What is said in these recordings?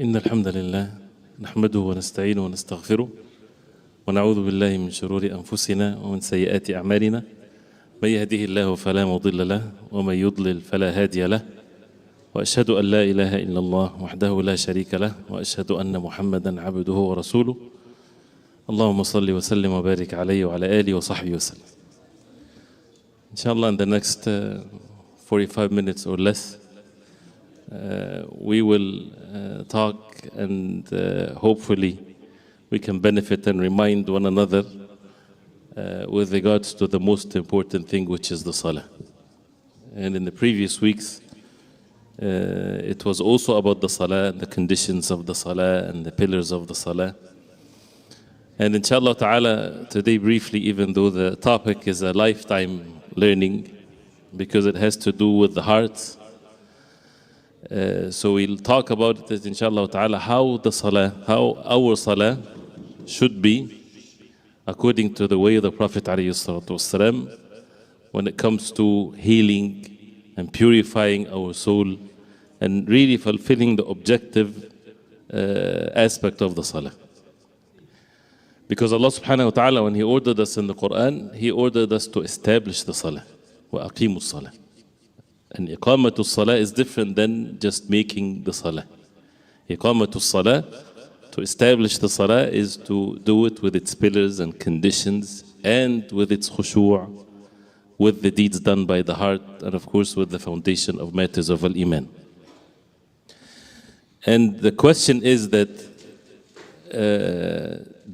إن الحمد لله نحمده ونستعينه ونستغفره ونعوذ بالله من شرور أنفسنا ومن سيئات أعمالنا من يهده الله فلا مضل له ومن يضلل فلا هادي له وأشهد أن لا إله إلا الله وحده لا شريك له وأشهد أن محمدا عبده ورسوله اللهم صل وسلم وبارك عليه وعلى آله وصحبه وسلم. Inshallah, in the next 45 minutes or less, we will talk and hopefully we can benefit and remind one another with regards to the most important thing, which is the Salah. And in the previous weeks, it was also about the Salah and the conditions of the Salah and the pillars of the Salah. And inshallah ta'ala, today briefly, even though the topic is a lifetime learning because it has to do with the heart, so we'll talk about it inshallah ta'ala, how our Salah should be according to the way of the Prophet ﷺ when it comes to healing and purifying our soul and really fulfilling the objective aspect of the Salah. Because Allah subhanahu wa ta'ala, when He ordered us in the Quran, He ordered us to establish the Salah. وَأَقِيمُوا الصَّلَاةِ. And iqamatul salah is different than just making the salah. Iqamatul salah, to establish the salah, is to do it with its pillars and conditions and with its khushu', with the deeds done by the heart, and of course with the foundation of matters of al-iman. And the question is that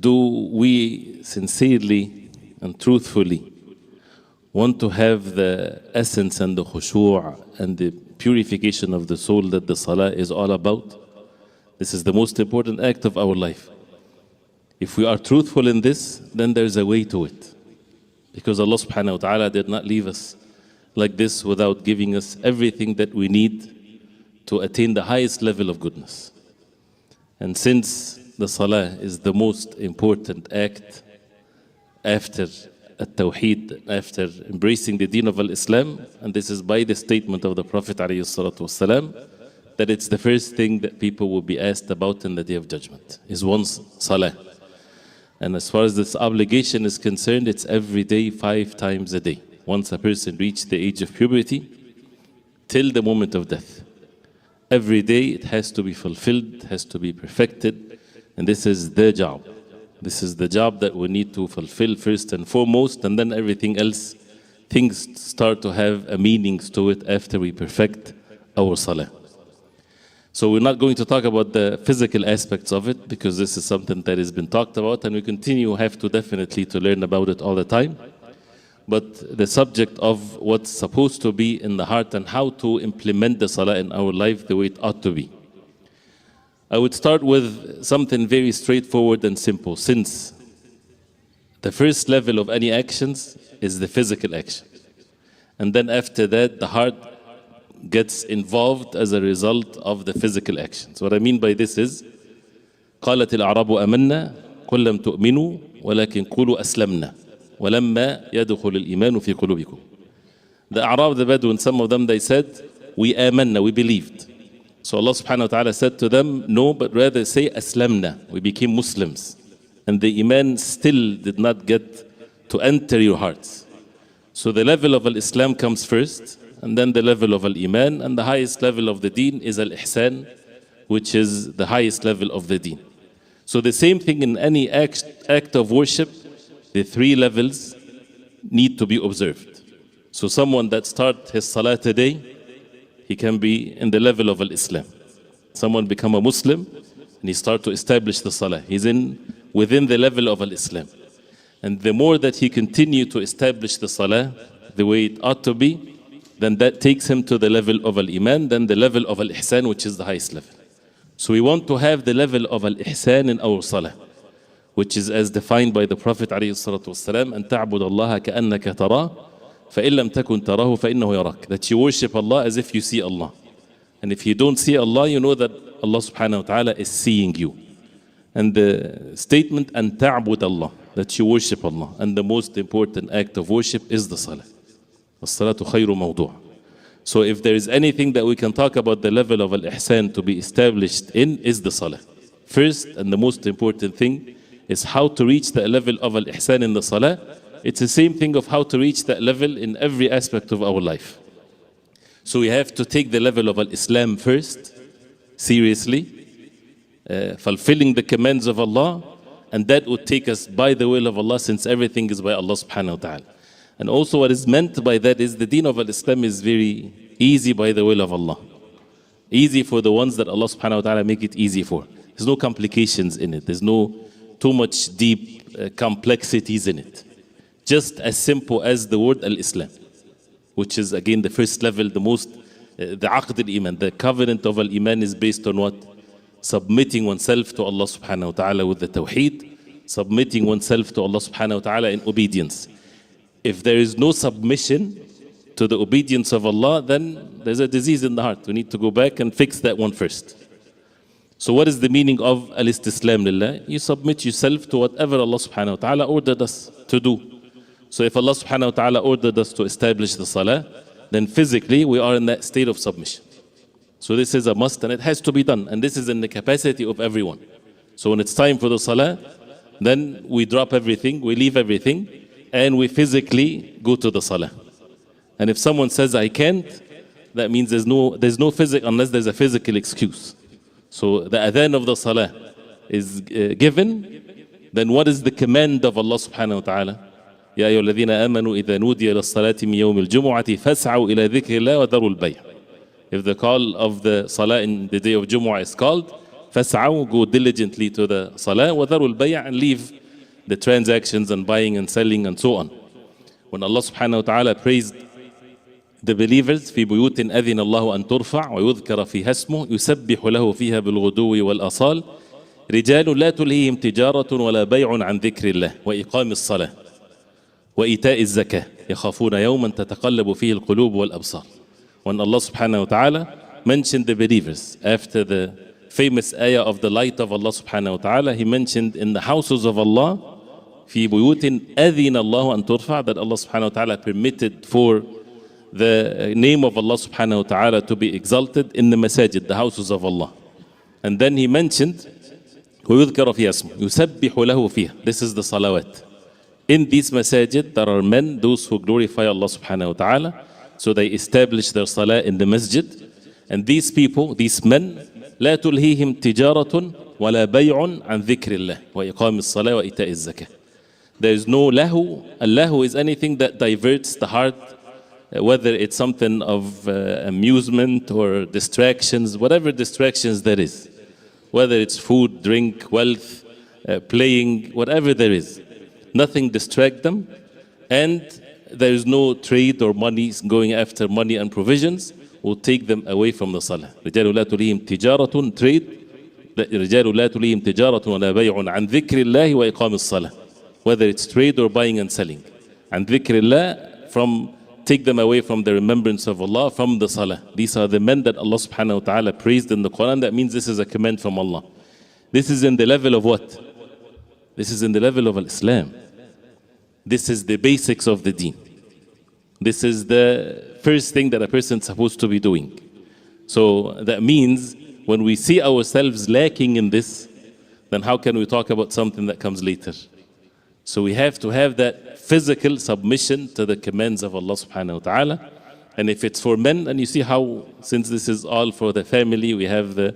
do we sincerely and truthfully want to have the essence and the khushu' and the purification of the soul that the salah is all about? This is the most important act of our life. If we are truthful in this, then there's a way to it. Because Allah subhanahu wa ta'ala did not leave us like this without giving us everything that we need to attain the highest level of goodness. And since the salah is the most important act after at-Tawheed, after embracing the deen of Islam, and this is by the statement of the Prophet ﷺ, that it's the first thing that people will be asked about in the Day of Judgment, is one's Salah. And as far as this obligation is concerned, it's every day, 5 times a day. Once a person reaches the age of puberty, till the moment of death. Every day it has to be fulfilled, has to be perfected, and this is the job. This is the job that we need to fulfill first and foremost, and then everything else, things start to have a meaning to it after we perfect our salah. So we're not going to talk about the physical aspects of it, because this is something that has been talked about, and we have to definitely to learn about it all the time. But the subject of what's supposed to be in the heart and how to implement the salah in our life the way it ought to be. I would start with something very straightforward and simple, since the first level of any actions is the physical action. And then after that, the heart gets involved as a result of the physical actions. What I mean by this is, قالت الأعراب أمنا قل لم تؤمنوا ولكن قولوا أسلمنا ولما يدخل الإيمان في قلوبكم. The Arab, the Bedouin, some of them, they said, we amanna, we believed. So Allah subhanahu wa ta'ala said to them, no, but rather say aslamna, we became Muslims. And the iman still did not get to enter your hearts. So the level of al-Islam comes first, and then the level of al-Iman, and the highest level of the deen is al-Ihsan, which is the highest level of the deen. So the same thing in any act of worship, the 3 levels need to be observed. So someone that starts his salah today, he can be in the level of al-Islam. Someone become a Muslim and he start to establish the salah. He's within the level of al-Islam. And the more that he continue to establish the salah the way it ought to be, then that takes him to the level of al-Iman, then the level of al-Ihsan, which is the highest level. So we want to have the level of al-Ihsan in our salah, which is as defined by the Prophet ﷺ, أن تعبد الله كأنك تراه فإن لم تكن تراه فإنه يراك. That you worship Allah as if you see Allah. And if you don't see Allah, you know that Allah subhanahu wa ta'ala is seeing you. And the statement أن تعبد الله, that you worship Allah. And the most important act of worship is the salah. الصلاة خير موضوع. So if there is anything that we can talk about the level of al-ihsan to be established in, is the salah. First and the most important thing is how to reach the level of al-ihsan in the salah. It's the same thing of how to reach that level in every aspect of our life. So we have to take the level of al-Islam first, seriously, fulfilling the commands of Allah, and that would take us by the will of Allah, since everything is by Allah subhanahu wa ta'ala. And also what is meant by that is the deen of al-Islam is very easy by the will of Allah. Easy for the ones that Allah subhanahu wa ta'ala make it easy for. There's no complications in it. There's no too much deep complexities in it. Just as simple as the word al-Islam, which is again the first level, the most, the aqd al-Iman, the covenant of al-Iman is based on what? Submitting oneself to Allah subhanahu wa ta'ala with the tawheed, submitting oneself to Allah subhanahu wa ta'ala in obedience. If there is no submission to the obedience of Allah, then there's a disease in the heart. We need to go back and fix that one first. So what is the meaning of al-istislam lillah? You submit yourself to whatever Allah subhanahu wa ta'ala ordered us to do. So if Allah subhanahu wa ta'ala ordered us to establish the salah, then physically we are in that state of submission. So this is a must and it has to be done. And this is in the capacity of everyone. So when it's time for the salah, then we drop everything, we leave everything, and we physically go to the salah. And if someone says, I can't, that means there's no physical, unless there's a physical excuse. So the adhan of the salah is given, then what is the command of Allah subhanahu wa ta'ala? يا أيها الذين آمنوا إذا نودي للصلاة من يوم الجمعة فاسعوا إلى ذكر الله وذروا البيع. If the call of the salah in the day of Jumu'ah is called, فاسعوا, go diligently to the salah, وذروا البيع, and leave the transactions and buying and selling and so on. When Allah subhanahu wa ta'ala praised the believers, في بيوت أذن الله أن ترفع ويذكر فيها اسمه يسبح له فيها بالغدو والأصال رجال لا تلهيهم تجارة ولا بيع عن ذكر الله وإقام الصلاة وإيتاء الزكاة يخافون يوما تتقلب فيه القلوب والأبصار. When Allah subhanahu wa ta'ala mentioned the believers after the famous ayah of the light of Allah subhanahu wa ta'ala, He mentioned in the houses of Allah في بيوت أذن الله أن ترفع, that Allah subhanahu wa ta'ala permitted for the name of Allah subhanahu wa ta'ala to be exalted in the masajid, the houses of Allah. And then He mentioned ويذكر فيها اسمه يسبح له فيها. This is the salawat. In these masajid there are men, those who glorify Allah subhanahu wa ta'ala, so they establish their salah in the masjid. And these people, these men, لا تلهيهم تجارة ولا بيع عن ذكر الله وإقام الصلاة وإيتاء الزكاة. There is no lahu. Al-lahu is anything that diverts the heart, whether it's something of amusement or distractions, whatever distractions there is, whether it's food, drink, wealth, playing, whatever there is, nothing distract them, and there is no trade or money going after money and provisions will take them away from the salah. رجال لا تلهيهم تجارة, trade, رجال لا تلهيهم تجارة ولا بيع عن ذكر الله وإقام الصلاة, whether it's trade or buying and selling. And ذكر الله, from take them away from the remembrance of Allah, from the salah. These are the men that Allah subhanahu wa ta'ala praised in the Quran. That means this is a command from Allah. This is in the level of what? This is in the level of Islam. This is the basics of the deen. This is the first thing that a person is supposed to be doing. So that means when we see ourselves lacking in this, then how can we talk about something that comes later? So we have to have that physical submission to the commands of Allah subhanahu wa ta'ala. And if it's for men, and you see how, since this is all for the family, we have the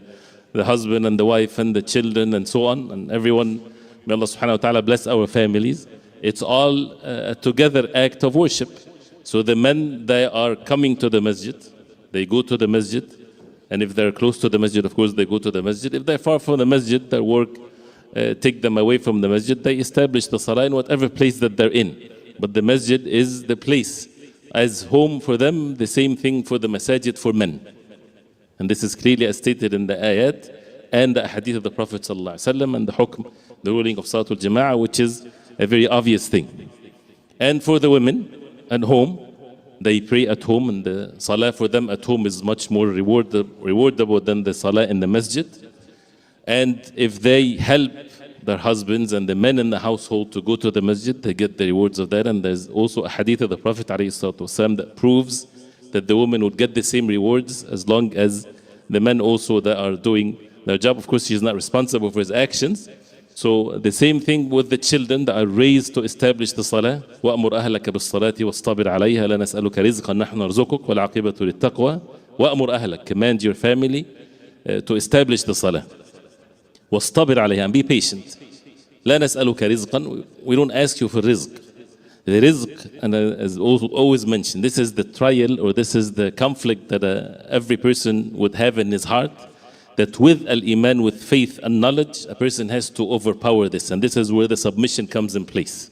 husband and the wife and the children and so on, and everyone, may Allah subhanahu wa ta'ala bless our families. It's all a together act of worship. So the men, they are coming to the masjid, they go to the masjid, and if they're close to the masjid, of course they go to the masjid. If they're far from the masjid, their work take them away from the masjid, they establish the salah in whatever place that they're in. But the masjid is the place as home for them, the same thing for the masajid for men. And this is clearly as stated in the ayat and the hadith of the Prophet ﷺ and the hukm, the ruling of Salatul Jama'ah, which is a very obvious thing. And for the women at home, they pray at home, and the salah for them at home is much more rewardable than the salah in the masjid. And if they help their husbands and the men in the household to go to the masjid, they get the rewards of that. And there's also a hadith of the Prophet ﷺ that proves that the women would get the same rewards as long as the men also that are doing their job. Of course, she's not responsible for his actions. So the same thing with the children that are raised to establish the salah. وَأْمُرْ أَهْلَكَ بِالصَّلَاةِ وَاصْطَبِرْ عَلَيْهَا لَا نَسْأَلُكَ رِزْقًا نَحْنُ نَرْزُقُكَ وَالْعَاقِبَةُ لِلتَّقْوَى وَأْمُرْ أَهْلَكَ. Command your family to establish the salah. وَاصْطَبِرْ عَلَيْهَا, and be patient. لَا نَسْأَلُكَ رِزْقًا, we don't ask you for rizq. The rizq, and as always mentioned, this is the trial, or this is the conflict that every person would have in his heart, that with al-iman, with faith and knowledge, a person has to overpower this, and this is where the submission comes in place.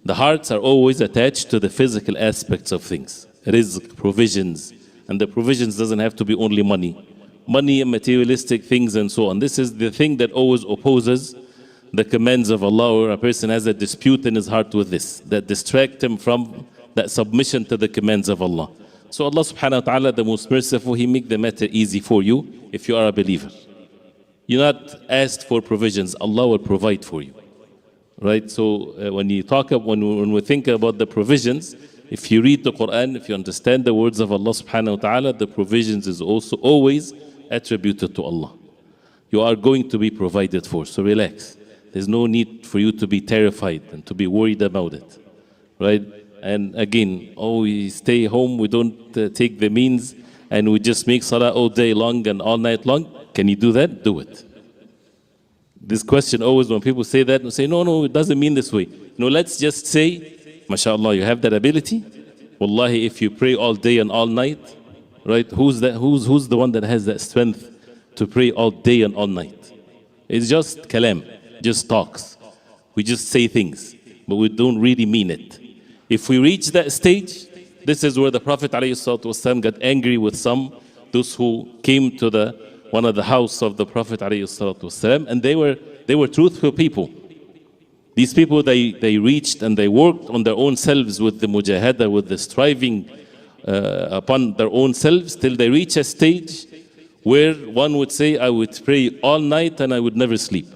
The hearts are always attached to the physical aspects of things, rizq, provisions, and the provisions doesn't have to be only money and materialistic things and so on. This is the thing that always opposes the commands of Allah, or a person has a dispute in his heart with this, that distract him from that submission to the commands of Allah. So Allah subhanahu wa ta'ala, the most merciful, He make the matter easy for you if you are a believer. You're not asked for provisions, Allah will provide for you. Right? So when we think about the provisions, if you read the Quran, if you understand the words of Allah subhanahu wa ta'ala, the provisions is also always attributed to Allah. You are going to be provided for, so relax. There's no need for you to be terrified and to be worried about it. Right? And again, we stay home, we don't take the means, and we just make salah all day long and all night long. Can you do that? Do it. This question always, when people say that, we say, no, it doesn't mean this way. No, let's just say, mashallah, you have that ability. Wallahi, if you pray all day and all night, right, who's the one that has that strength to pray all day and all night? It's just kalam, just talks. We just say things, but we don't really mean it. If we reach that stage, this is where the Prophet ﷺ got angry with those who came to one of the house of the Prophet ﷺ, and they were truthful people. These people, they reached and they worked on their own selves with the mujahada, with the striving upon their own selves, till they reach a stage where one would say, I would pray all night and I would never sleep.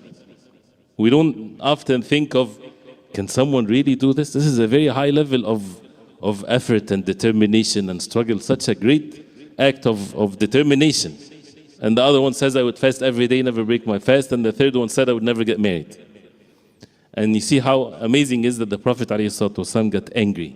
We don't often think of, can someone really do this? This is a very high level of effort and determination and struggle, such a great act of determination. And the other one says, I would fast every day, never break my fast. And the third one said, I would never get married. And you see how amazing is that the Prophet ﷺ got angry.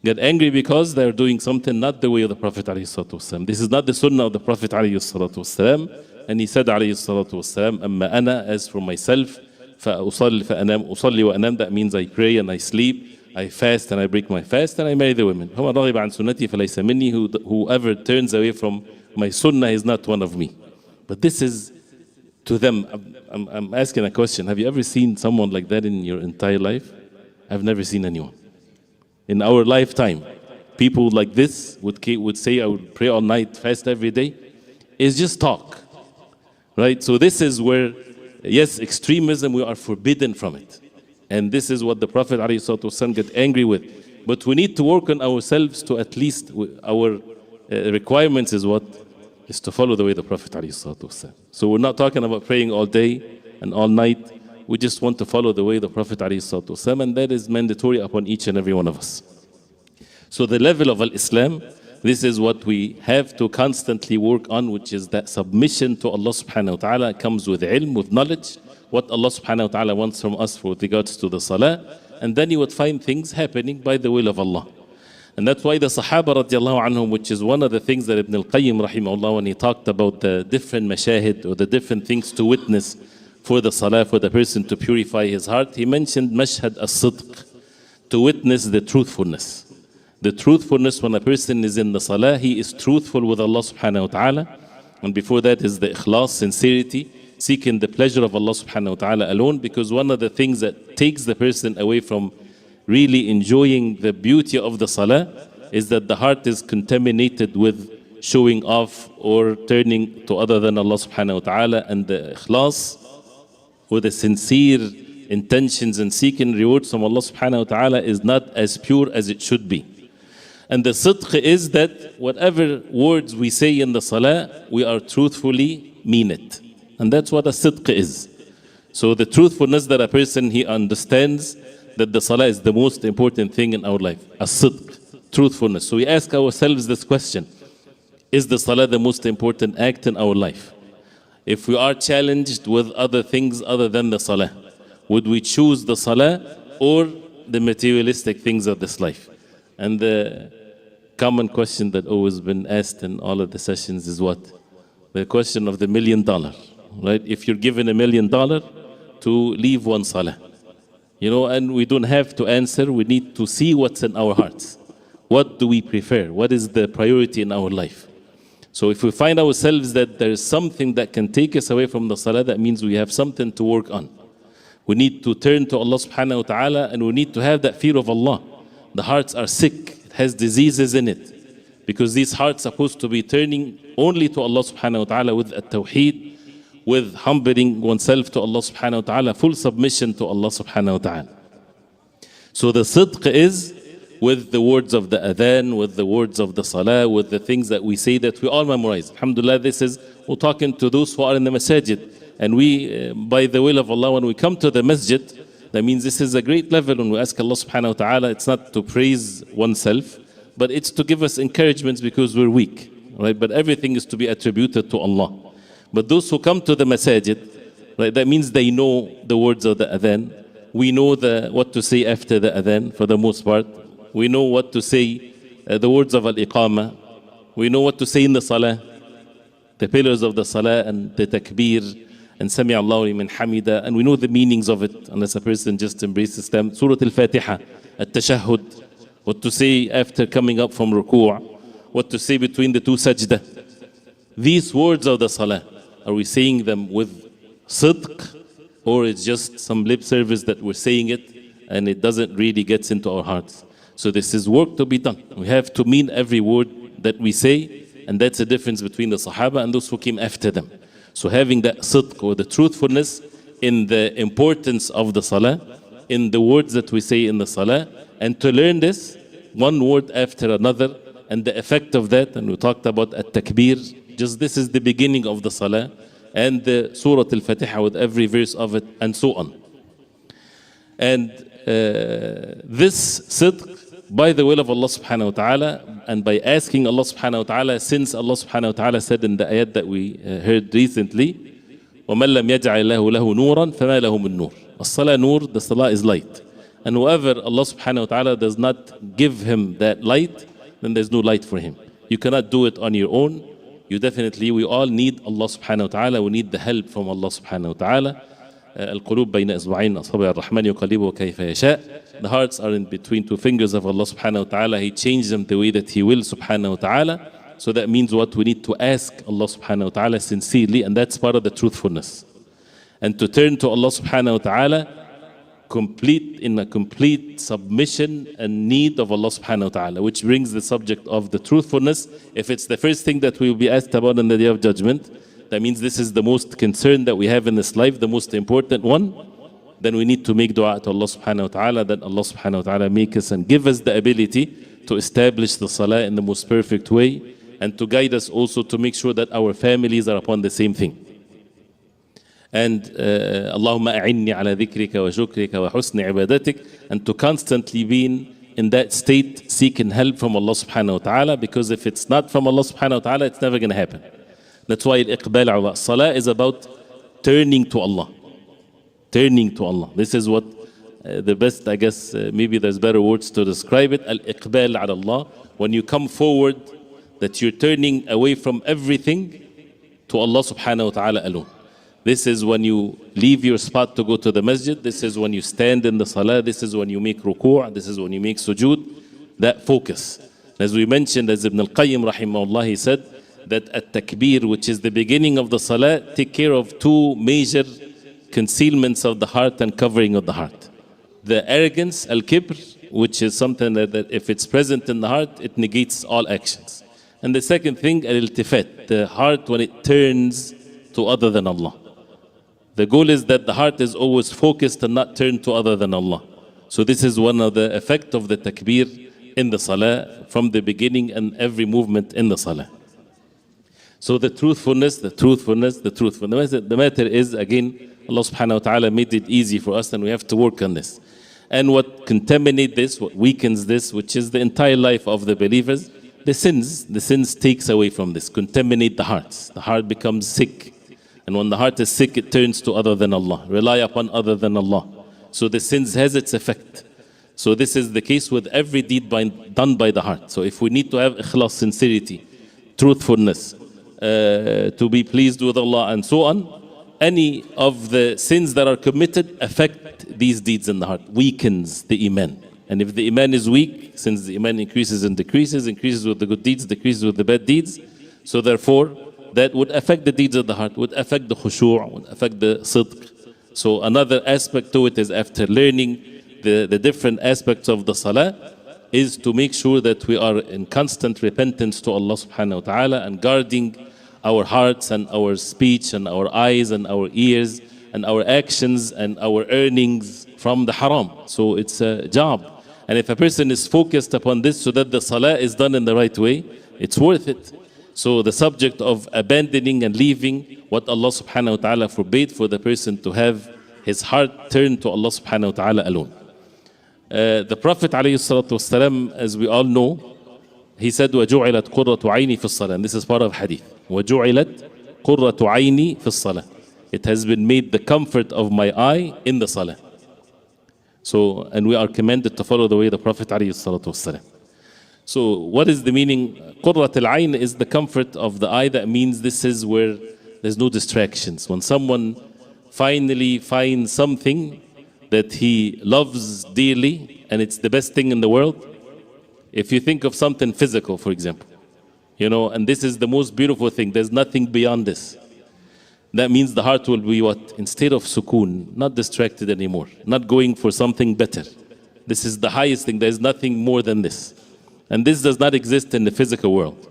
Got angry because they're doing something not the way of the Prophet ﷺ. This is not the sunnah of the Prophet ﷺ. And he said ﷺ, أَمَّا أَنَا, as for myself, فَأُصَلِّ وَأَنَامْ, that means I pray and I sleep, I fast and I break my fast, and I marry the women. فَمَنْ رَغِبَ عَنْ سُنَّتِي فَلَيْسَ مِنِّي, whoever turns away from my sunnah is not one of me. But this is to them. I'm asking a question. Have you ever seen someone like that in your entire life? I've never seen anyone. In our lifetime, people like this would say, I would pray all night, fast every day. It's just talk. Right? So this is where, yes, extremism, we are forbidden from it. And this is what the Prophet ﷺ got angry with. But we need to work on ourselves to at least, our requirements is what? Is to follow the way of the Prophet ﷺ. So we're not talking about praying all day and all night. We just want to follow the way of the Prophet ﷺ, and that is mandatory upon each and every one of us. So the level of al-Islam, this is what we have to constantly work on, which is that submission to Allah subhanahu wa ta'ala. It comes with ilm, with knowledge, what Allah subhanahu wa ta'ala wants from us with regards to the salah, and then you would find things happening by the will of Allah. And that's why the Sahaba radiallahu anhum, which is one of the things that Ibn al-Qayyim rahimahullah, when he talked about the different mashahid, or the different things to witness for the salah, for the person to purify his heart, he mentioned mashhad as-sidq, to witness the truthfulness. The truthfulness, when a person is in the salah, he is truthful with Allah subhanahu wa ta'ala. And before that is the ikhlas, sincerity, seeking the pleasure of Allah subhanahu wa ta'ala alone, because one of the things that takes the person away from really enjoying the beauty of the salah is that the heart is contaminated with showing off or turning to other than Allah subhanahu wa ta'ala, and the ikhlas, or the sincere intentions and seeking rewards from Allah subhanahu wa ta'ala, is not as pure as it should be. And the sidq is that whatever words we say in the salah, we are truthfully mean it. And that's what a sidq is. So the truthfulness that a person, he understands that the salah is the most important thing in our life. A sidq, truthfulness. So we ask ourselves this question: is the salah the most important act in our life? If we are challenged with other things other than the salah, would we choose the salah or the materialistic things of this life? And the common question that always been asked in all of the sessions is what? The question of the $1 million, right? If you're given $1 million to leave one salah, you know, and we don't have to answer, we need to see what's in our hearts. What do we prefer? What is the priority in our life? So if we find ourselves that there is something that can take us away from the salah, that means we have something to work on. We need to turn to Allah subhanahu wa ta'ala, and we need to have that fear of Allah. The hearts are sick, it has diseases in it, because these hearts are supposed to be turning only to Allah subhanahu wa ta'ala with at-tawheed, with humbling oneself to Allah subhanahu wa ta'ala, full submission to Allah subhanahu wa ta'ala. So the sidq is with the words of the adhan, with the words of the salah, with the things that we say that we all memorize. Alhamdulillah, this is, we're talking to those who are in the masajid. And we, by the will of Allah, when we come to the masjid, that means this is a great level when we ask Allah subhanahu wa ta'ala. It's not to praise oneself, but it's to give us encouragements because we're weak, right? But everything is to be attributed to Allah. But those who come to the masajid, right, that means they know the words of the adhan. We know what to say after the adhan for the most part. We know what to say, the words of al-iqamah. We know what to say in the salah, the pillars of the salah and the takbir and sami Allahu liman hamida, and we know the meanings of it unless a person just embraces them. Surah al-Fatiha, at-tashahhud, what to say after coming up from ruku', what to say between the two sajda. These words of the salah, are we saying them with sidq, or it's just some lip service that we're saying it and it doesn't really get into our hearts? So this is work to be done. We have to mean every word that we say, and that's the difference between the Sahaba and those who came after them. So having that sidq or the truthfulness in the importance of the salah, in the words that we say in the salah, and to learn this one word after another and the effect of that. And we talked about at-takbir, just this is the beginning of the salah, and the Surah al-Fatiha with every verse of it, and so on. And this sidq, by the will of Allah subhanahu wa ta'ala, and by asking Allah subhanahu wa ta'ala, since Allah subhanahu wa ta'ala said in the ayat that we heard recently, وَمَنْ لَمْ يَجْعَلْ لَهُ لَهُ نُورًا فَمَا لَهُ مِن نُور. As-salah nur, the salah is light. And whoever Allah subhanahu wa ta'ala does not give him that light, then there's no light for him. You cannot do it on your own. We all need Allah subhanahu wa ta'ala. We need the help from Allah subhanahu wa ta'ala. القلوب بين إصبعين أصابع الرحمن يقلبه كيف يشاء. The hearts are in between two fingers of Allah subhanahu wa ta'ala. He changes them the way that He will subhanahu wa ta'ala. So that means what we need to ask Allah subhanahu wa ta'ala sincerely, and that's part of the truthfulness. And to turn to Allah subhanahu wa ta'ala in a complete submission and need of Allah subhanahu wa ta'ala, which brings the subject of the truthfulness. If it's the first thing that we will be asked about on the Day of Judgment, that means this is the most concern that we have in this life, the most important one. Then we need to make dua to Allah subhanahu wa ta'ala, that Allah subhanahu wa ta'ala make us and give us the ability to establish the salah in the most perfect way, and to guide us also to make sure that our families are upon the same thing. And Allahumma a'inni ala dhikrika wa shukrika wa husni ibadatik, and to constantly be in that state seeking help from Allah subhanahu wa ta'ala, because if it's not from Allah subhanahu wa ta'ala, it's never going to happen. That's why al-iqbal ala salah is about turning to Allah. Turning to Allah. This is what the best, I guess, maybe there's better words to describe it. Al-iqbal ala Allah. When you come forward, that you're turning away from everything to Allah subhanahu wa ta'ala alone. This is when you leave your spot to go to the masjid. This is when you stand in the salah. This is when you make ruku'. This is when you make sujood. That focus. As we mentioned, as Ibn al-Qayyim rahimahullah, he said that at-takbir, which is the beginning of the salah, take care of two major concealments of the heart and covering of the heart. The arrogance, al-kibr, which is something that if it's present in the heart, it negates all actions. And the second thing, al-iltifat, the heart when it turns to other than Allah. The goal is that the heart is always focused and not turned to other than Allah. So this is one of the effects of the takbir in the salah from the beginning and every movement in the salah. So the truthfulness. The matter is, again, Allah subhanahu wa ta'ala made it easy for us, and we have to work on this. And what contaminates this, what weakens this, which is the entire life of the believers, the sins takes away from this, contaminate the hearts. The heart becomes sick. And when the heart is sick, it turns to other than Allah, rely upon other than Allah. So the sins has its effect. So this is the case with every deed done by the heart. So if we need to have ikhlas, sincerity, truthfulness, to be pleased with Allah and so on, any of the sins that are committed affect these deeds in the heart, weakens the iman. And if the iman is weak, since the iman increases and decreases, increases with the good deeds, decreases with the bad deeds, so therefore that would affect the deeds of the heart, would affect the khushu', would affect the sidq. So another aspect to it is, after learning the different aspects of the salah, is to make sure that we are in constant repentance to Allah subhanahu wa ta'ala and guarding our hearts and our speech and our eyes and our ears and our actions and our earnings from the haram. So it's a job. And if a person is focused upon this so that the salah is done in the right way, it's worth it. So the subject of abandoning and leaving what Allah subhanahu wa ta'ala forbade, for the person to have his heart turned to Allah subhanahu wa ta'ala alone. The Prophet alayhi salatu wasalam, as we all know, he said, وَجُعِلَتْ قُرَّةُ عَيْنِي فِي الصَّلَاةِ. And this is part of hadith. وَجُعِلَتْ قُرَّةُ عَيْنِي فِي الصَّلَاةِ. It has been made the comfort of my eye in the salah. So, and we are commanded to follow the way of the Prophet alayhi salatu wasalam. So what is the meaning? Qurrat al-ayn is the comfort of the eye. That means this is where there's no distractions. When someone finally finds something that he loves dearly and it's the best thing in the world, if you think of something physical, for example, and this is the most beautiful thing, there's nothing beyond this. That means the heart will be what? Instead of sukoon, not distracted anymore, not going for something better. This is the highest thing. There's nothing more than this. And this does not exist in the physical world.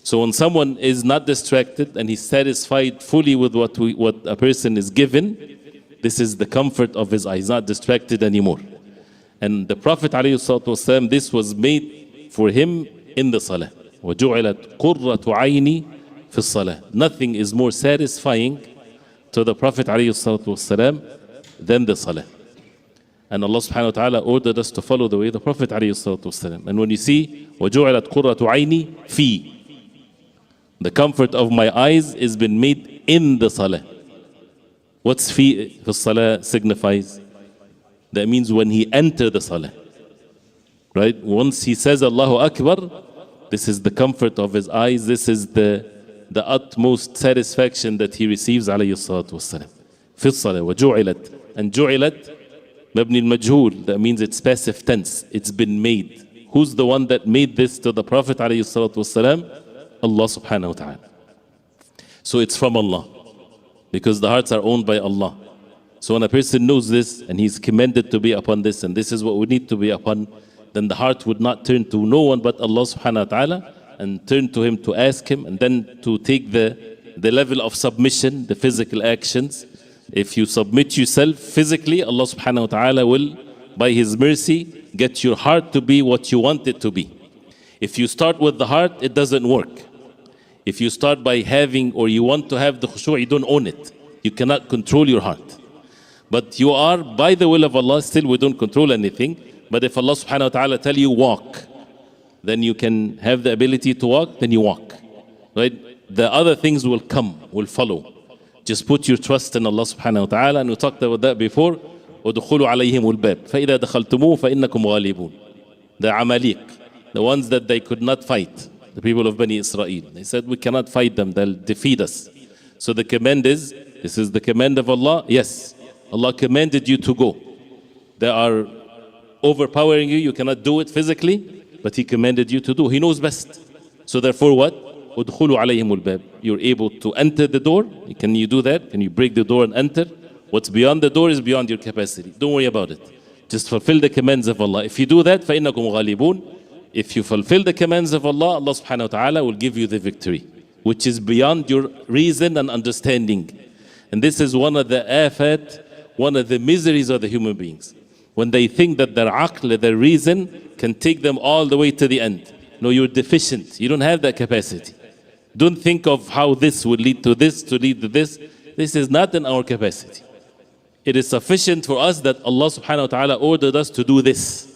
So when someone is not distracted and he's satisfied fully with what a person is given, this is the comfort of his eye. He's not distracted anymore. And the Prophet ﷺ, this was made for him in the salah. وَجُعِلَتْ قُرَّةُ عَيْنِي فِي الصَّلَاةِ. Nothing is more satisfying to the Prophet ﷺ than the salah. And Allah subhanahu wa ta'ala ordered us to follow the way of the Prophet ﷺ. And when you see وَجُعِلَتْ قُرَّةُ عَيْنِي فِي, the comfort of my eyes has been made in the salah. What's fi salah signifies? That means when he enters the salah, right? Once he says Allahu Akbar, this is the comfort of his eyes. This is the utmost satisfaction that he receives alayhi salatu wassalam. Fi salah وَجُعِلَتْ. And ju'ilat mabni al-majhul, that means it's passive tense. It's been made. Who's the one that made this to the Prophet alayhi salatu wassalam? Allah subhanahu wa ta'ala. So it's from Allah, because the hearts are owned by Allah. So when a person knows this and he's commended to be upon this, and this is what we need to be upon, then the heart would not turn to no one but Allah subhanahu wa ta'ala, and turn to him to ask him, and then to take the level of submission, the physical actions. If you submit yourself physically, Allah subhanahu wa ta'ala will, by his mercy, get your heart to be what you want it to be. If you start with the heart, it doesn't work. If you start by having, or you want to have the khushu', you don't own it. You cannot control your heart. But you are, by the will of Allah, still we don't control anything. But if Allah subhanahu wa ta'ala tell you walk, then you can have the ability to walk, then you walk. Right? The other things will come, will follow. Just put your trust in Allah subhanahu wa ta'ala. And we talked about that before. وَدُخُلُوا عَلَيْهِمُ الْبَابِ فَإِذَا دَخَلْتُمُوهُ فَإِنَّكُمْ غَالِبُونَ. The Amaliq, the ones that they could not fight, the people of Bani Israel. They said, we cannot fight them, they'll defeat us. So the command is, this is the command of Allah. Yes, Allah commanded you to go. They are overpowering you, you cannot do it physically, but He commanded you to do. He knows best. So therefore what? udkhulu alayhimul bab. You're able to enter the door. Can you do that? Can you break the door and enter? What's beyond the door is beyond your capacity. Don't worry about it. Just fulfill the commands of Allah. If you do that, فَإِنَّكُمْ غَالِبُونَ. If you fulfill the commands of Allah, Allah subhanahu wa ta'ala will give you the victory, which is beyond your reason and understanding. And this is one of the afat, one of the miseries of the human beings. When they think that their aql, their reason, can take them all the way to the end. No, you're deficient. You don't have that capacity. Don't think of how this would lead to this, to lead to this. This is not in our capacity. It is sufficient for us that Allah subhanahu wa ta'ala ordered us to do this.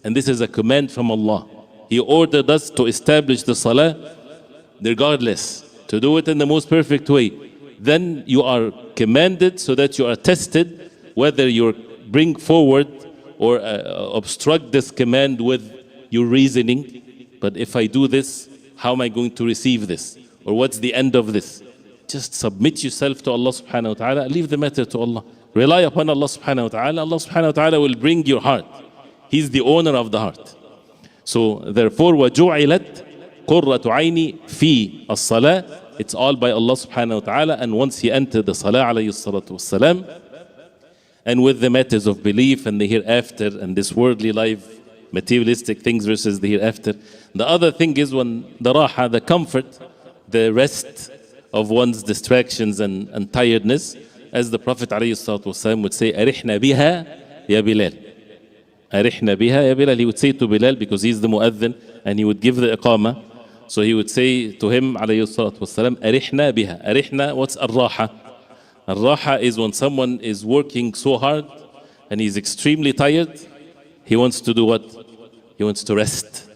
And this is a command from Allah. He ordered us to establish the salah regardless, to do it in the most perfect way. Then you are commanded so that you are tested whether you bring forward or obstruct this command with your reasoning. But if I do this, how am I going to receive this? Or what's the end of this? Just submit yourself to Allah subhanahu wa ta'ala, leave the matter to Allah. Rely upon Allah subhanahu wa ta'ala. Allah subhanahu wa ta'ala will bring your heart. He's the owner of the heart. So therefore, وَجُعِلَتْ قُرَّةُ عَيْنِي فِي الصَّلَاةِ. It's all by Allah subhanahu wa ta'ala. And once he entered the salah alayhi salatu wassalam, and with the matters of belief and the hereafter and this worldly life, materialistic things versus the hereafter. The other thing is when the raha, the comfort, the rest of one's distractions and tiredness, as the Prophet ﷺ would say, أَرِحْنَا بِهَا يَا بِلَالِ. أَرِحْنَا بِهَا يَا بِلَالِ. He would say to Bilal, because he's the mu'adhin, and he would give the iqamah. So he would say to him, ﷺ, أَرِحْنَا بِهَا. أَرِحْنَا, what's ar-raha? Ar-raha is when someone is working so hard and he's extremely tired, he wants to do what? He wants to rest.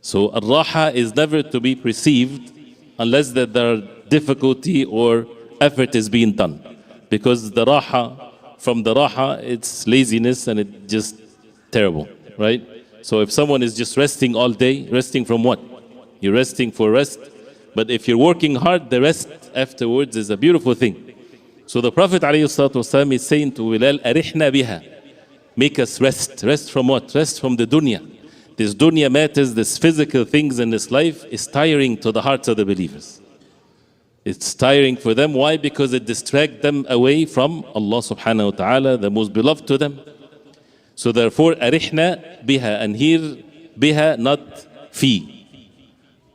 So ar-raha is never to be perceived unless that there are difficulty or effort is being done. Because the raha, from the raha, it's laziness and it's just terrible, right? So if someone is just resting all day, resting from what? You're resting for rest. But if you're working hard, the rest afterwards is a beautiful thing. So the Prophet ﷺ is saying to Bilal, أَرِحْنَا بِهَا. Make us rest. Rest from what? Rest from the dunya. This dunya matters, this physical things in this life is tiring to the hearts of the believers. It's tiring for them. Why? Because it distracts them away from Allah subhanahu wa ta'ala, the most beloved to them. So therefore, أَرِحْنَا بِهَا. And here, biha, not fi.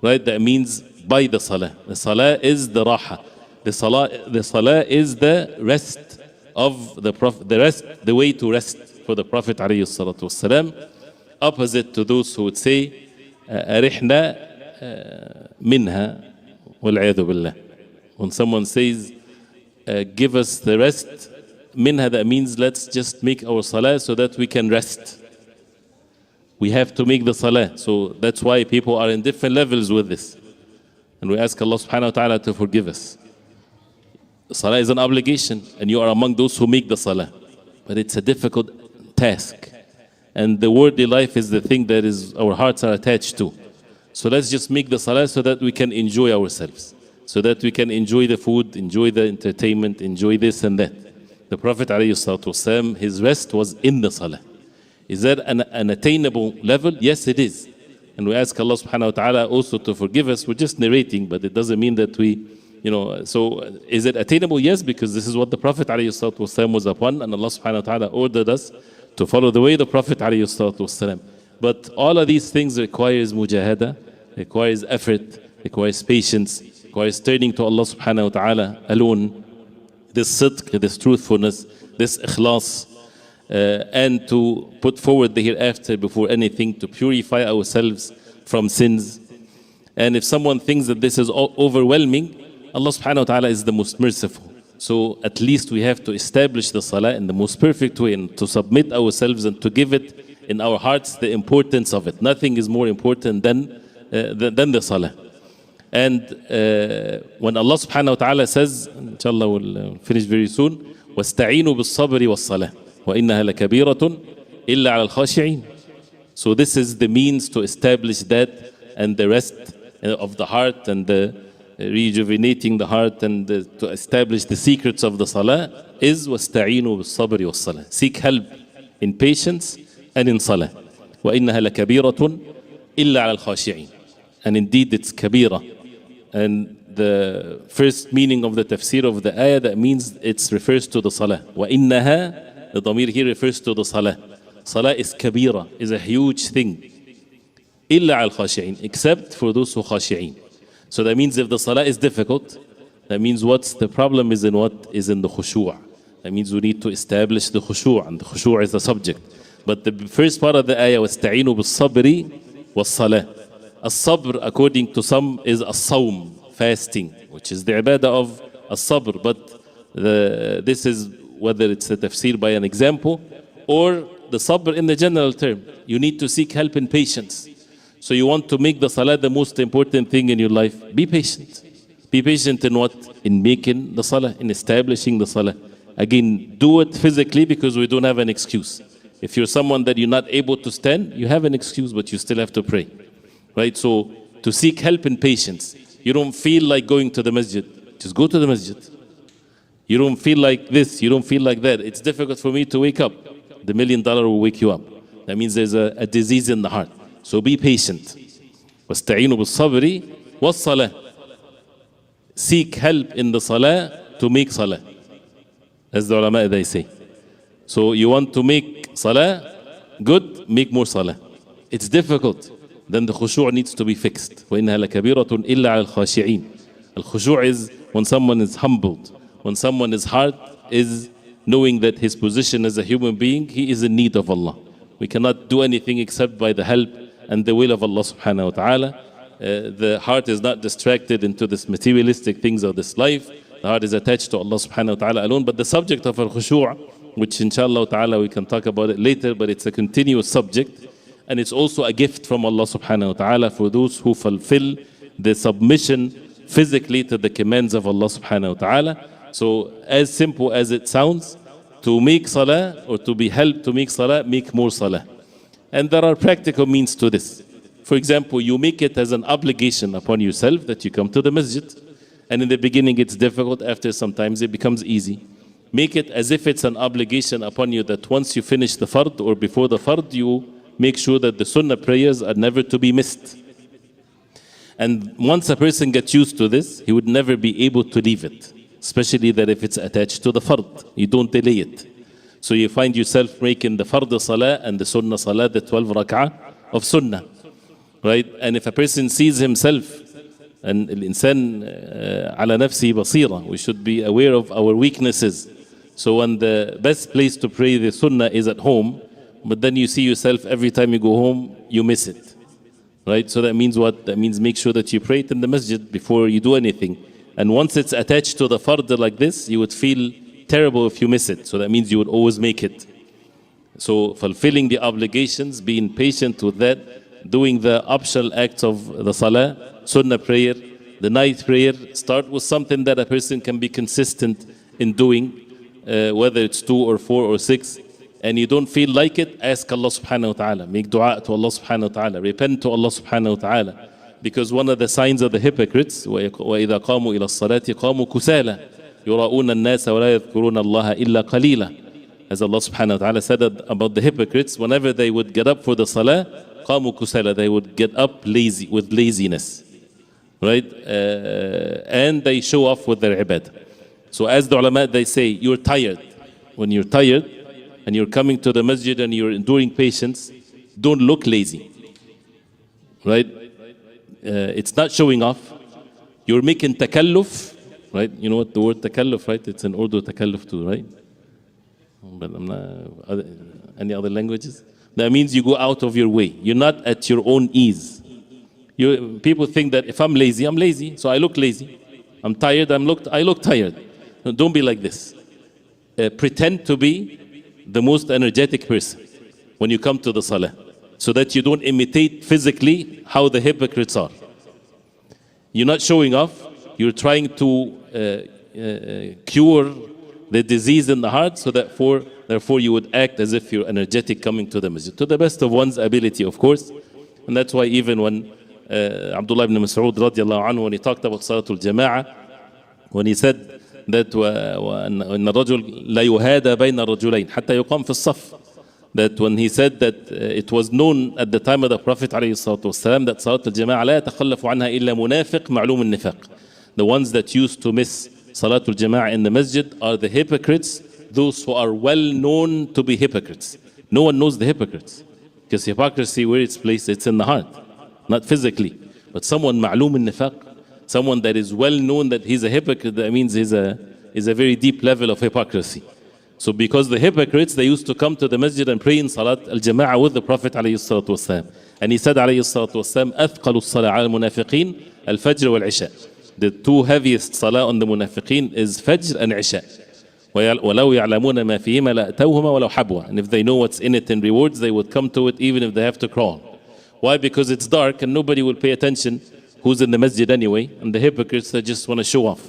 Right? That means by the salah. The salah is the raha. The salah is the rest of the Prophet, the way to rest for the Prophet ﷺ. Opposite to those who would say, أَرِحْنَا مِنْهَا وَالْعِيَذُ بِاللَّهِ. When someone says, give us the rest, minha, that means let's just make our salah so that we can rest. We have to make the salah. So that's why people are in different levels with this. And we ask Allah subhanahu wa ta'ala to forgive us. Salah is an obligation, and you are among those who make the salah. But it's a difficult task. And the worldly life is the thing that is our hearts are attached to. So let's just make the salah so that we can enjoy ourselves. So that we can enjoy the food, enjoy the entertainment, enjoy this and that. The Prophet ﷺ, his rest was in the salah. Is that an attainable level? Yes, it is. And we ask Allah subhanahu wa ta'ala also to forgive us. We're just narrating, but it doesn't mean that we, so is it attainable? Yes, because this is what the Prophet ﷺ was upon, and Allah subhanahu wa ta'ala ordered us to follow the way of the Prophet ﷺ. But all of these things requires mujahada, requires effort, requires patience, requires turning to Allah subhanahu wa ta'ala alone, this sidq, this truthfulness, this ikhlas, and to put forward the hereafter before anything, to purify ourselves from sins. And if someone thinks that this is overwhelming, Allah subhanahu wa ta'ala is the most merciful. So at least we have to establish the salah in the most perfect way and to submit ourselves and to give it in our hearts the importance of it. Nothing is more important than the salah. And when Allah subhanahu wa ta'ala says, inshallah we'll finish very soon, وَاسْتَعِينُوا بِالصَّبْرِ وَالصَّلَاةِ وَإِنَّهَا لَكَبِيرَةٌ إِلَّا عَلَى الْخَاشِعِينَ. So this is the means to establish that, and the rest of the heart and the rejuvenating the heart and to establish the secrets of the salah is وَاسْتَعِينُوا بِالصَّبْرِ وَالصَّلَاةِ. Seek help in patience and in salah. وَإِنَّهَا لَكَبِيرَةٌ إِلَّا عَلَى الْخَاشِعِينَ. And indeed it's kabira. And the first meaning of the tafsir of the ayah, that means it refers to the salah. وَإِنَّهَا, the dhamir here refers to the salah. Salah is kabira, is a huge thing. إِلَّا عَلَى الْخَاشِعِينَ, except for those who khashi'in. So that means if the salah is difficult, that means what's the problem is in what? Is in the khushu'. That means we need to establish the khushu', and the khushu' is the subject. But the first part of the ayah, وَاسْتَعِينُوا بِالصَّبْرِ وَالصَّلَاةِ. As-sabr, according to some, is as-sawm, fasting, which is the ibadah of as-sabr. But this is whether it's the tafsir by an example or the sabr in the general term. You need to seek help in patience. So you want to make the salah the most important thing in your life. Be patient. Be patient in what? In making the salah, in establishing the salah. Again, do it physically because we don't have an excuse. If you're someone that you're not able to stand, you have an excuse, but you still have to pray. Right? So to seek help in patience. You don't feel like going to the masjid. Just go to the masjid. You don't feel like this, you don't feel like that. It's difficult for me to wake up. The $1 million will wake you up. That means there's a disease in the heart. So be patient. وَاسْتَعِينُوا بِالصَّبْرِ وَالصَّلَاةِ. Seek help in the salah to make salah. As the ulama they say. So you want to make salah good, make more salah. It's difficult. Then the khushu' needs to be fixed. وَإِنَّهَا لَكَبِيرَةٌ إِلَّا عَلَى الْخَاشِعِينَ. Al-khushu' is when someone is humbled. When someone's heart is knowing that his position as a human being, he is in need of Allah. We cannot do anything except by the help and the will of Allah subhanahu wa ta'ala. The heart is not distracted into this materialistic things of this life. The heart is attached to Allah subhanahu wa ta'ala alone. But the subject of al-khushu', which inshallah ta'ala we can talk about it later, but it's a continuous subject. And it's also a gift from Allah subhanahu wa ta'ala for those who fulfill the submission physically to the commands of Allah subhanahu wa ta'ala. So as simple as it sounds, to make salah or to be helped to make salah, make more salah. And there are practical means to this. For example, you make it as an obligation upon yourself that you come to the masjid. And in the beginning it's difficult, after sometimes it becomes easy. Make it as if it's an obligation upon you that once you finish the fard or before the fard, you make sure that the sunnah prayers are never to be missed. And once a person gets used to this, he would never be able to leave it. Especially that if it's attached to the fard, you don't delay it. So you find yourself making the fard salah and the sunnah salah, the 12 rak'ah of sunnah. Right? And if a person sees himself, and al-insan ala nafsi basira, we should be aware of our weaknesses. So when the best place to pray the sunnah is at home, but then you see yourself every time you go home, you miss it. Right? So that means what? That means make sure that you pray it in the masjid before you do anything. And once it's attached to the fard like this, you would feel terrible if you miss it. So that means you would always make it. So fulfilling the obligations, being patient with that, doing the optional acts of the salah, sunnah prayer, the night prayer, start with something that a person can be consistent in doing, whether it's 2 or 4 or 6. And you don't feel like it, ask Allah subhanahu wa ta'ala. Make dua to Allah subhanahu wa ta'ala. Repent to Allah subhanahu wa ta'ala. Because one of the signs of the hypocrites, وَإِذَا قَامُوا إِلَى الصَّلَاةِ قَامُوا كُسَالًا يُرَاءُونَ النَّاسَ وَلَا يَذْكُرُونَ اللَّهَ إِلَّا قَلِيلًا. As Allah subhanahu wa ta'ala said about the hypocrites, whenever they would get up for the salah, قَامُوا كُسَالًا, they would get up lazy, with laziness. Right? And they show off with their ibadah. So as the ulama, they say, you're tired. When you're tired and you're coming to the masjid and you're enduring patience, don't look lazy. Right? It's not showing off. You're making takalluf, right? You know what the word takalluf, right? It's in Urdu takalluf too, right? But I'm not, any other languages? That means you go out of your way. You're not at your own ease. People think that if I'm lazy, so I look lazy. I'm tired, I look tired. No, don't be like this. Pretend to be the most energetic person when you come to the salah, so that you don't imitate physically how the hypocrites are. You're not showing off, you're trying to cure the disease in the heart, so therefore you would act as if you're energetic coming to the masjid, to the best of one's ability, of course. And that's why even when Abdullah ibn Mas'ud radiallahu anhu, when he talked about Salatul Jama'ah, when he said that وَأَنَّ الرَّجُلْ لَا يُهَادَ بَيْنَ الرَّجُلَيْنِ حَتَّى يُقَامْ فِي الصَّفِّ, that when he said that it was known at the time of the Prophet ﷺ that Salatul Jama'ah لا يتخلف عنها إلا منافق معلوم النفاق. The ones that used to miss Salatul Jama'ah in the masjid are the hypocrites, those who are well known to be hypocrites. No one knows the hypocrites, because hypocrisy, where it's placed, it's in the heart, not physically. But someone ma'lum al-nifaq, someone that is well known that he's a hypocrite, that means is a very deep level of hypocrisy. So because the hypocrites, they used to come to the masjid and pray in Salat al-Jama'ah with the Prophet ﷺ. And he said ﷺ, أثقل الصلاة على المنافقين الفجر والعشاء. The two heaviest salah on the munafiqeen is Fajr and Isha. وَلَوْ يَعْلَمُونَ مَا فِيهِمَا لَأْتَوْهُمَا وَلَوْ حَبْوَا. And if they know what's in it in rewards, they would come to it even if they have to crawl. Why? Because it's dark and nobody will pay attention who's in the masjid anyway, and the hypocrites that just want to show off.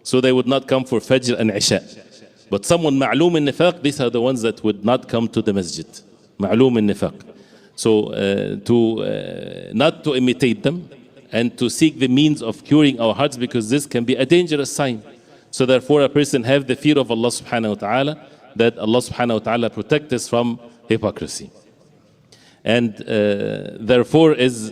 So they would not come for Fajr and Isha. But someone ma'loom in nifaq, these are the ones that would not come to the masjid. Ma'loom in nifaq. So not to imitate them and to seek the means of curing our hearts, because this can be a dangerous sign. So therefore a person have the fear of Allah subhanahu wa ta'ala, that Allah subhanahu wa ta'ala protect us from hypocrisy. And therefore if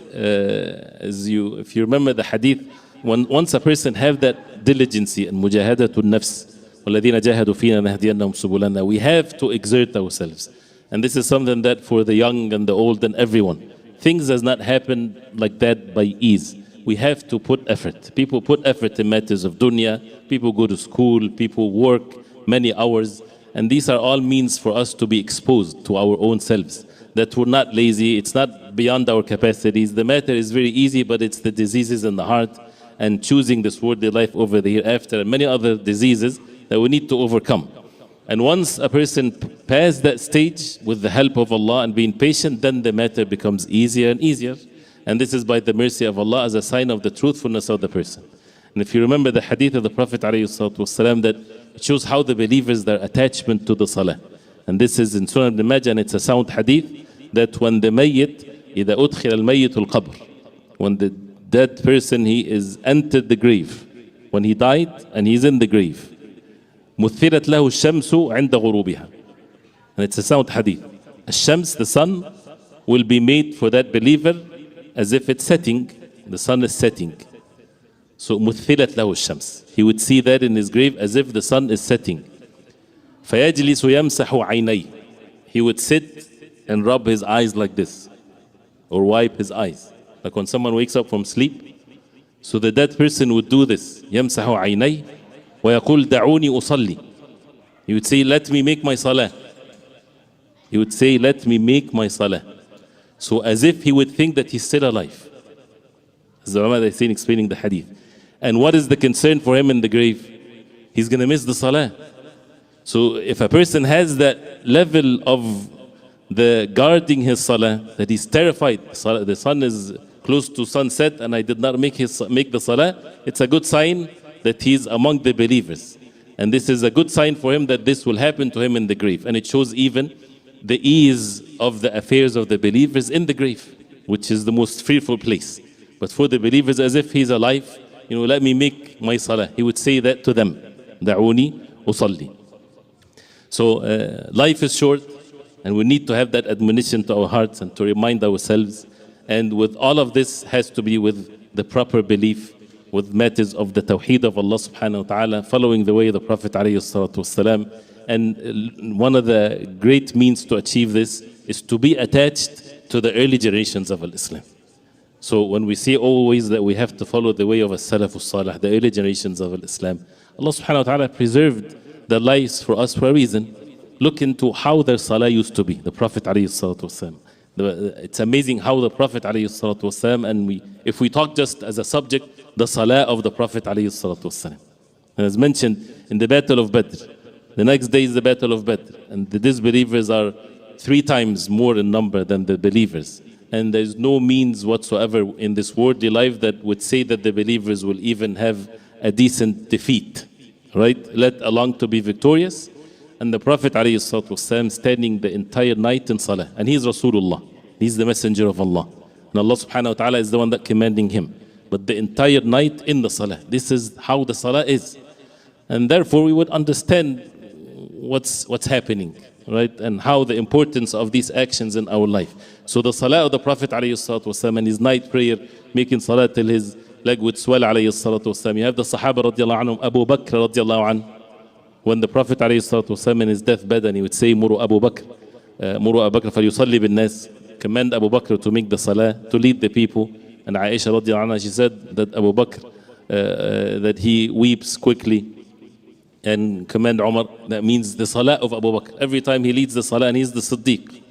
you remember the hadith, once a person have that diligency and mujahadatun nafs, وَالَّذِينَ جَاهَدُوا فِينَا نَهْدِيَنَّهُمْ سُبُلَنَا, we have to exert ourselves. And this is something that for the young and the old and everyone, things does not happen like that by ease. We have to put effort. People put effort in matters of dunya, people go to school, people work many hours, and these are all means for us to be exposed to our own selves. That we're not lazy, it's not beyond our capacities. The matter is very easy, but it's the diseases in the heart and choosing this worldly life over the hereafter and many other diseases that we need to overcome. And once a person passes that stage with the help of Allah and being patient, then the matter becomes easier and easier. And this is by the mercy of Allah as a sign of the truthfulness of the person. And if you remember the hadith of the Prophet ﷺ, that shows how the believers, their attachment to the salah. And this is in Sunan Ibn Majah, and it's a sound hadith, that when the mayyit, إِذَا أُدْخِلَ الْمَيِّتُ الْقَبْرِ, when the dead person, he is entered the grave, when he died and he's in the grave, مُثِّلَتْ لَهُ الشَّمْسُ عِنْدَ غُرُوبِهَا. And it's a sound hadith. الشَّمْس, the sun, will be made for that believer as if it's setting. The sun is setting. So مُثِّلَتْ لَهُ الشَّمْس. He would see that in his grave as if the sun is setting. فَيَجْلِسُ يَمْسَحُ عَيْنَيْهِ. He would sit and rub his eyes like this, or wipe his eyes, like when someone wakes up from sleep. So the dead person would do this. يَمْسَحُ عَيْنَيْهِ وَيَقُولْ دَعُونِي أُصَلِّي. He would say, let me make my salah. He would say, let me make my salah. So as if he would think that he's still alive. As the ulama, they're explaining the hadith. And what is the concern for him in the grave? He's going to miss the salah. So if a person has that level of the guarding his salah, that he's terrified, the sun is close to sunset and I did not make the salah, it's a good sign that he's among the believers. And this is a good sign for him that this will happen to him in the grave. And it shows even the ease of the affairs of the believers in the grave, which is the most fearful place. But for the believers, as if he's alive, let me make my salah. He would say that to them. دعوني أصلي. So life is short, and we need to have that admonition to our hearts and to remind ourselves. And with all of this has to be with the proper belief, with matters of the tawheed of Allah subhanahu wa ta'ala, following the way of the Prophet alayhi salatu wasalam. And one of the great means to achieve this is to be attached to the early generations of Islam. So when we say always that we have to follow the way of as-salafus salih, the early generations of Islam, Allah subhanahu wa ta'ala preserved their lives for us for a reason. Look into how their salah used to be, the Prophet alayhi salatu wasalam. It's amazing how the Prophet alayhi salatu wasalam, and if we talk just as a subject, the salah of the Prophet alayhi salatu wasalam. And as mentioned in the Battle of Badr, the next day is the Battle of Badr, and the disbelievers are 3 times more in number than the believers. And there's no means whatsoever in this worldly life that would say that the believers will even have a decent defeat, right? Let alone to be victorious. And the Prophet ﷺ standing the entire night in salah. And he's Rasulullah. He's the messenger of Allah. And Allah subhanahu wa ta'ala is the one that commanding him. But the entire night in the salah. This is how the salah is. And therefore we would understand what's happening, right? And how the importance of these actions in our life. So the salah of the Prophet ﷺ and his night prayer, making salah till his leg would swell ﷺ. You have the Sahaba radiallahu anhum, Abu Bakr radiallahu anhu. When the Prophet ﷺ in his deathbed, and he would say, Muru Abu Bakr falyusalli bin nas, command Abu Bakr to make the salah, to lead the people. And Aisha radiallahu anha, she said that Abu Bakr, that he weeps quickly, and command Umar, that means the salah of Abu Bakr. Every time he leads the salah, and he's the Siddiq.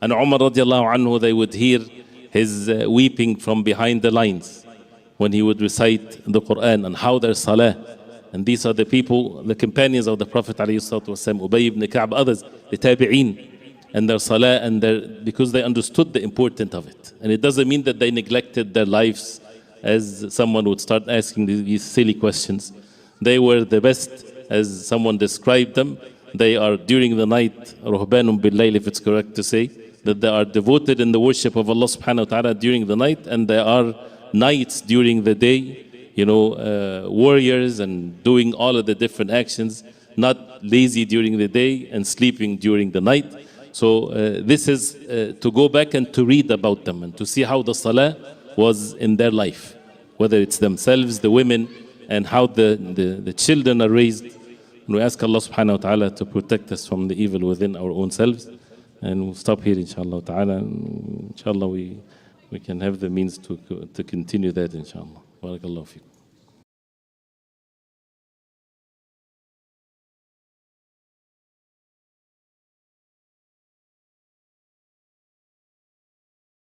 And Umar radiallahu anhu, they would hear his weeping from behind the lines when he would recite the Quran, and how their salah And these are the people, the companions of the Prophet ﷺ, Ubay ibn Ka'b, others, the tabi'een, and their salah, and because they understood the importance of it. And it doesn't mean that they neglected their lives, as someone would start asking these silly questions. They were the best, as someone described them. They are during the night, ruhbanun bil-layl, if it's correct to say, that they are devoted in the worship of Allah subhanahu wa ta'ala during the night, and there are nights during the day, warriors and doing all of the different actions, not lazy during the day and sleeping during the night. So this is to go back and to read about them and to see how the salah was in their life, whether it's themselves, the women, and how the children are raised. And we ask Allah subhanahu wa ta'ala to protect us from the evil within our own selves. And we'll stop here, inshallah ta'ala. Inshallah, we can have the means to continue that, inshallah. Barakallahu feekum.